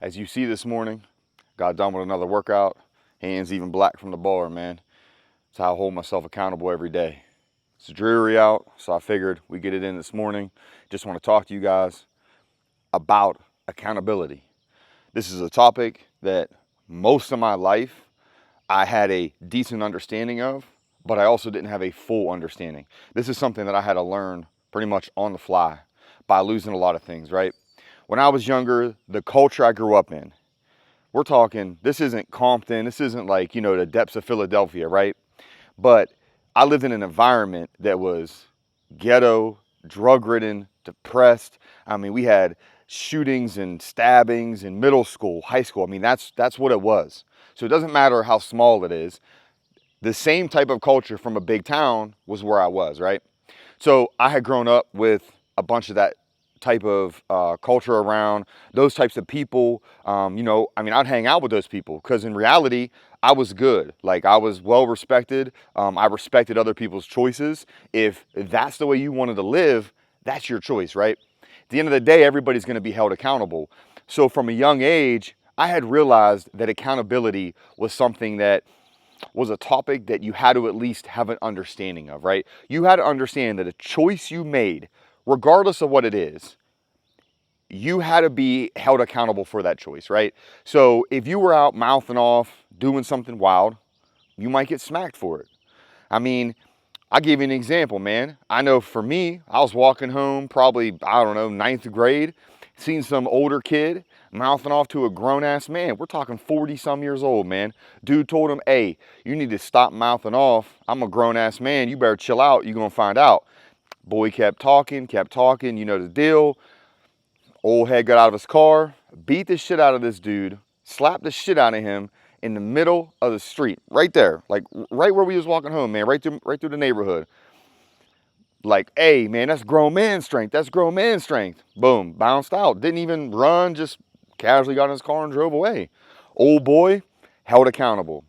As you see this morning, got done with another workout. Hands even black from the bar, man. That's how I hold myself accountable every day. It's dreary out, so I figured we get it in this morning. Just want to talk to you guys about accountability. This is a topic that most of my life I had a decent understanding of, but I also didn't have a full understanding. This is something that I had to learn pretty much on the fly by losing a lot of things, right? When I was younger, the culture I grew up in, we're talking, this isn't Compton, this isn't like, the depths of Philadelphia, right? But I lived in an environment that was ghetto, drug ridden, depressed. I mean, we had shootings and stabbings in middle school, high school. I mean, that's what it was. So it doesn't matter how small it is. The same type of culture from a big town was where I was, right? So I had grown up with a bunch of that type of culture around those types of people. I'd hang out with those people because in reality, I was good. Like I was well respected. I respected other people's choices. If that's the way you wanted to live, that's your choice, right? At the end of the day, everybody's going to be held accountable. So from a young age, I had realized that accountability was something that was a topic that you had to at least have an understanding of, right? You had to understand that a choice you made, regardless of what it is, you had to be held accountable for that choice, right? So if you were out mouthing off, doing something wild, you might get smacked for it. I mean, I'll give you an example, man. I know for me, I was walking home probably, I don't know, ninth grade, seen some older kid mouthing off to a grown-ass man. We're talking 40 some years old, man. Dude told him, hey, you need to stop mouthing off. I'm a grown-ass man. You better chill out. You're going to find out. Boy kept talking, you know the deal. Old head got out of his car, beat the shit out of this dude, slapped the shit out of him in the middle of the street, right there, like right where we was walking home, man, right through the neighborhood. Like, hey, man, that's grown man strength. That's grown man strength. Boom, bounced out. Didn't even run, just casually got in his car and drove away. Old boy held accountable.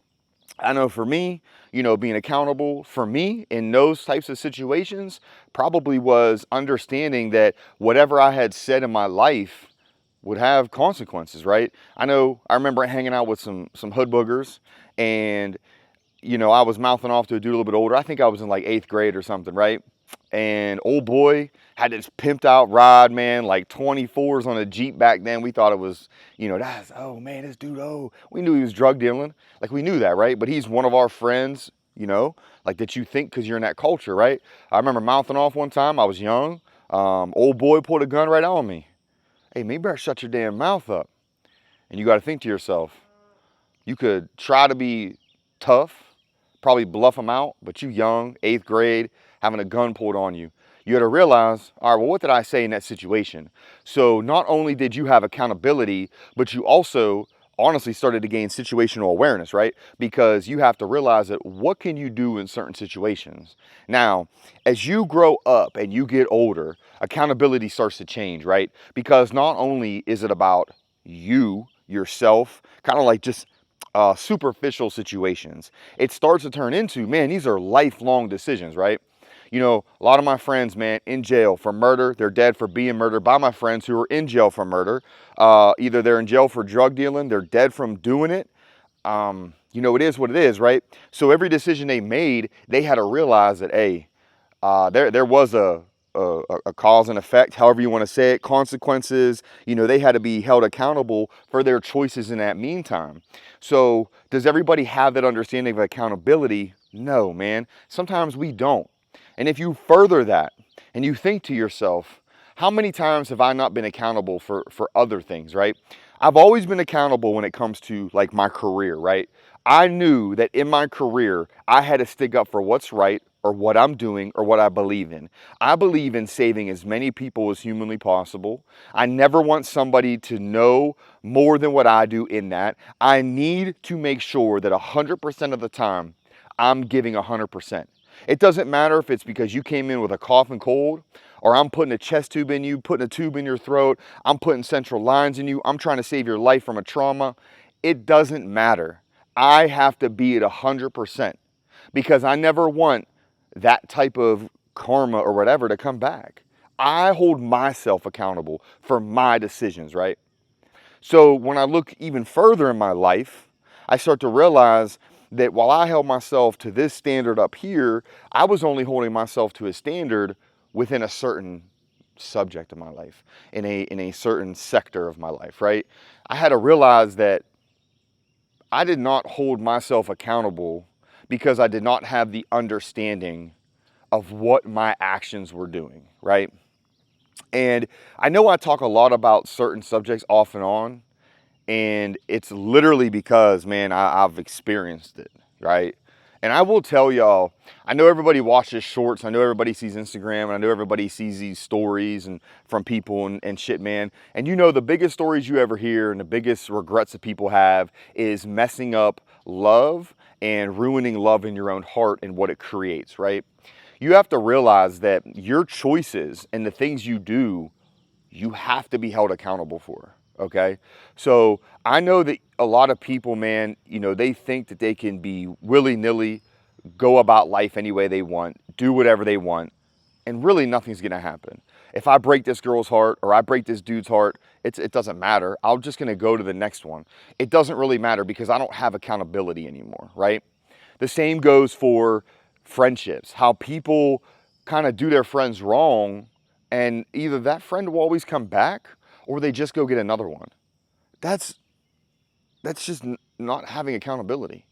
I know for me, being accountable for me in those types of situations probably was understanding that whatever I had said in my life would have consequences, right? I remember hanging out with some hood boogers and I was mouthing off to a dude a little bit older. I think I was in like 8th grade or something, right? And old boy had this pimped out ride, man, like 24s on a Jeep back then. We thought it was, oh man, this dude, oh, we knew he was drug dealing. Like we knew that, right? But he's one of our friends, like that you think because you're in that culture, right? I remember mouthing off one time. I was young. Old boy pulled a gun right on me. Hey, maybe better shut your damn mouth up. And you got to think to yourself, you could try to be tough, probably bluff them out, but you young, 8th grade, having a gun pulled on you. You got to realize, all right, well, what did I say in that situation? So not only did you have accountability, but you also honestly started to gain situational awareness, right? Because you have to realize that what can you do in certain situations? Now, as you grow up and you get older, accountability starts to change, right? Because not only is it about you, yourself, kind of like just superficial situations. It starts to turn into, man, these are lifelong decisions, right? A lot of my friends, man, in jail for murder. They're dead for being murdered by my friends who are in jail for murder. Either they're in jail for drug dealing, they're dead from doing it. It is what it is, right? So every decision they made, they had to realize that, hey, there was a cause and effect, however you want to say it, consequences. They had to be held accountable for their choices in that meantime. So does everybody have that understanding of accountability? No, man. Sometimes we don't. And if you further that and you think to yourself, how many times have I not been accountable for other things, right? I've always been accountable when it comes to like my career, right? I knew that in my career, I had to stick up for what's right or what I'm doing or what I believe in. I believe in saving as many people as humanly possible. I never want somebody to know more than what I do in that. I need to make sure that 100% of the time I'm giving 100%. It doesn't matter if it's because you came in with a cough and cold, or I'm putting a chest tube in you, putting a tube in your throat, I'm putting central lines in you, I'm trying to save your life from a trauma. It doesn't matter. I have to be at 100% because I never want that type of karma or whatever to come back. I hold myself accountable for my decisions, right? So when I look even further in my life, I start to realize that while I held myself to this standard up here, I was only holding myself to a standard within a certain subject of my life, in a certain sector of my life, right? I had to realize that I did not hold myself accountable because I did not have the understanding of what my actions were doing, right? And I know I talk a lot about certain subjects off and on, and it's literally because, man, I've experienced it, right? And I will tell y'all, I know everybody watches shorts, I know everybody sees Instagram, and I know everybody sees these stories and from people and shit, man. And you know the biggest stories you ever hear and the biggest regrets that people have is messing up love and ruining love in your own heart and what it creates, right? You have to realize that your choices and the things you do, you have to be held accountable for. Okay. So I know that a lot of people, man, you know, they think that they can be willy-nilly, go about life any way they want, do whatever they want, and really nothing's going to happen. If I break this girl's heart or I break this dude's heart, it doesn't matter. I'm just going to go to the next one. It doesn't really matter because I don't have accountability anymore, right? The same goes for friendships, how people kind of do their friends wrong, and either that friend will always come back or they just go get another one. That's just not having accountability.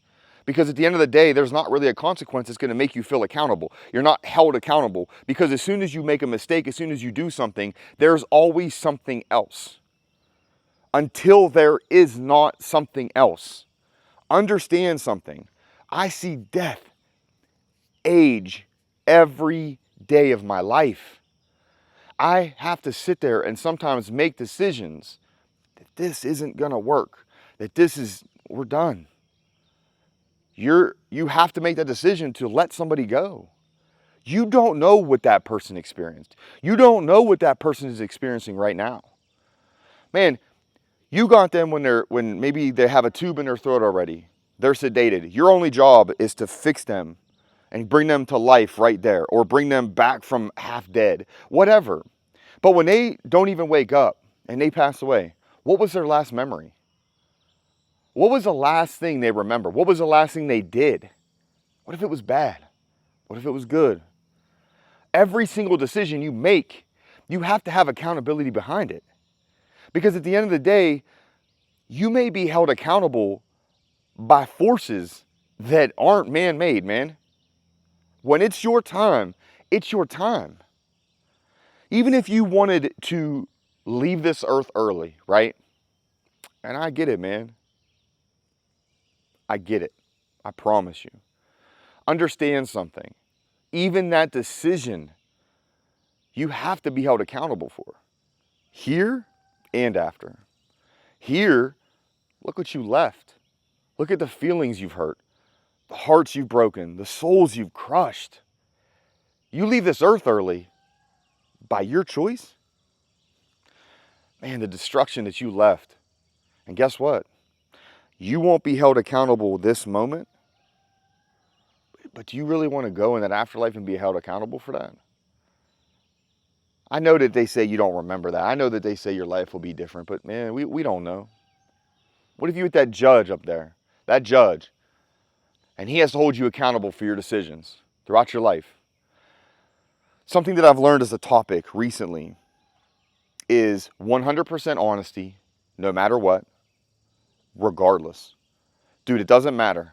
Because at the end of the day, there's not really a consequence that's going to make you feel accountable. You're not held accountable because as soon as you make a mistake, as soon as you do something, there's always something else. Until there is not something else. Understand something. I see death, age, every day of my life. I have to sit there and sometimes make decisions that this isn't going to work, that we're done. You have to make that decision to let somebody go. You don't know what that person experienced. You don't know what that person is experiencing right now. Man, you got them when maybe they have a tube in their throat already. They're sedated. Your only job is to fix them and bring them to life right there, or bring them back from half dead, whatever. But when they don't even wake up and they pass away, what was their last memory? What was the last thing they remember? What was the last thing they did? What if it was bad? What if it was good? Every single decision you make, you have to have accountability behind it. Because at the end of the day, you may be held accountable by forces that aren't man-made, man. When it's your time, it's your time. Even if you wanted to leave this earth early, right? And I get it, man. I get it. I promise you. Understand something. Even that decision, you have to be held accountable for. Here and after. Here, look what you left. Look at the feelings you've hurt, the hearts you've broken, the souls you've crushed. You leave this earth early by your choice. Man, the destruction that you left. And guess what? You won't be held accountable this moment. But do you really want to go in that afterlife and be held accountable for that? I know that they say you don't remember that. I know that they say your life will be different, but man, we don't know. What if you with that judge up there? That judge. And he has to hold you accountable for your decisions throughout your life. Something that I've learned as a topic recently is 100% honesty, no matter what, regardless. Dude, it doesn't matter.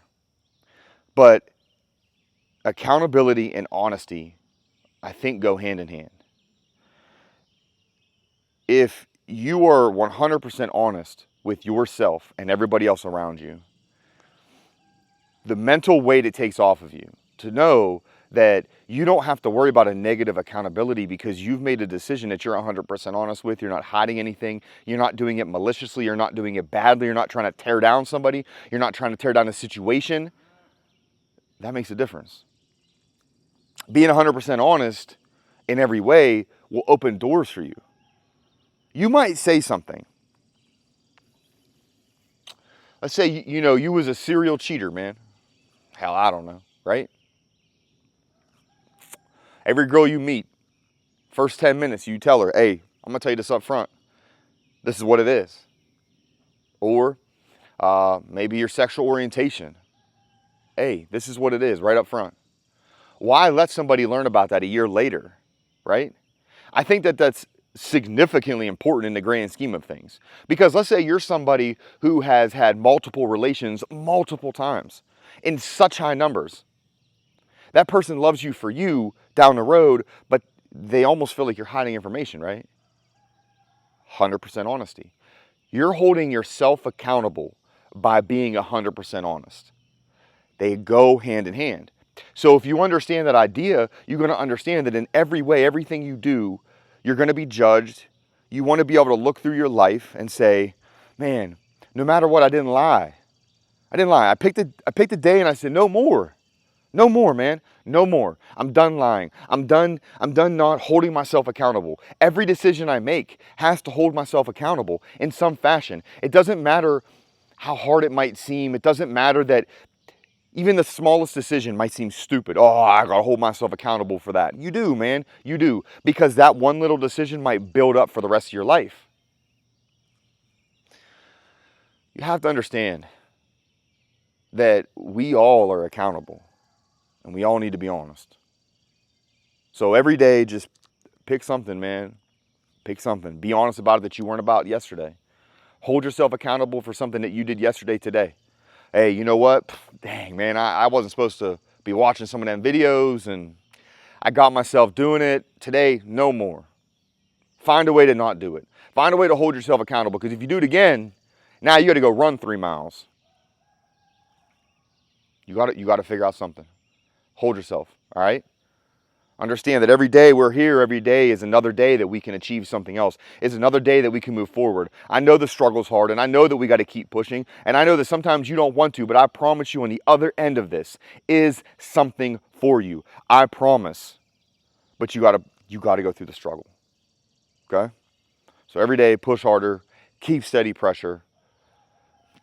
But accountability and honesty, I think, go hand in hand. If you are 100% honest with yourself and everybody else around you, the mental weight it takes off of you to know that you don't have to worry about a negative accountability because you've made a decision that you're 100% honest with. You're not hiding anything. You're not doing it maliciously. You're not doing it badly. You're not trying to tear down somebody. You're not trying to tear down a situation. That makes a difference. Being 100% honest in every way will open doors for you. You might say something. Let's say, you was a serial cheater, man. Hell, I don't know, right? Every girl you meet, first 10 minutes, you tell her, hey, I'm going to tell you this up front. This is what it is. Or maybe your sexual orientation. Hey, this is what it is right up front. Why let somebody learn about that a year later, right? I think that that's significantly important in the grand scheme of things. Because let's say you're somebody who has had multiple relations multiple times in such high numbers. That person loves you for you down the road, but they almost feel like you're hiding information, right? 100% honesty. You're holding yourself accountable by being 100% honest. They go hand in hand. So if you understand that idea, you're going to understand that in every way, everything you do, you're going to be judged. You want to be able to look through your life and say, man, no matter what, I didn't lie. I didn't lie. I picked a day and I said, no more. No more, man. No more. I'm done lying. I'm done not holding myself accountable. Every decision I make has to hold myself accountable in some fashion. It doesn't matter how hard it might seem. It doesn't matter that even the smallest decision might seem stupid. Oh, I gotta hold myself accountable for that. You do, man. You do. Because that one little decision might build up for the rest of your life. You have to understand that we all are accountable. And we all need to be honest. So every day, just pick something, man. Pick something. Be honest about it that you weren't about yesterday. Hold yourself accountable for something that you did yesterday today. Hey, you know what? Dang, man, I wasn't supposed to be watching some of them videos and I got myself doing it. Today, no more. Find a way to not do it. Find a way to hold yourself accountable, because if you do it again, now you got to go run 3 miles. You got to figure out something. Hold yourself, all right? Understand that every day we're here, every day is another day that we can achieve something else. It's another day that we can move forward. I know the struggle's hard, and I know that we got to keep pushing, and I know that sometimes you don't want to, but I promise you on the other end of this is something for you. I promise. But you got to go through the struggle. Okay? So every day push harder, keep steady pressure,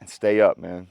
and stay up, man.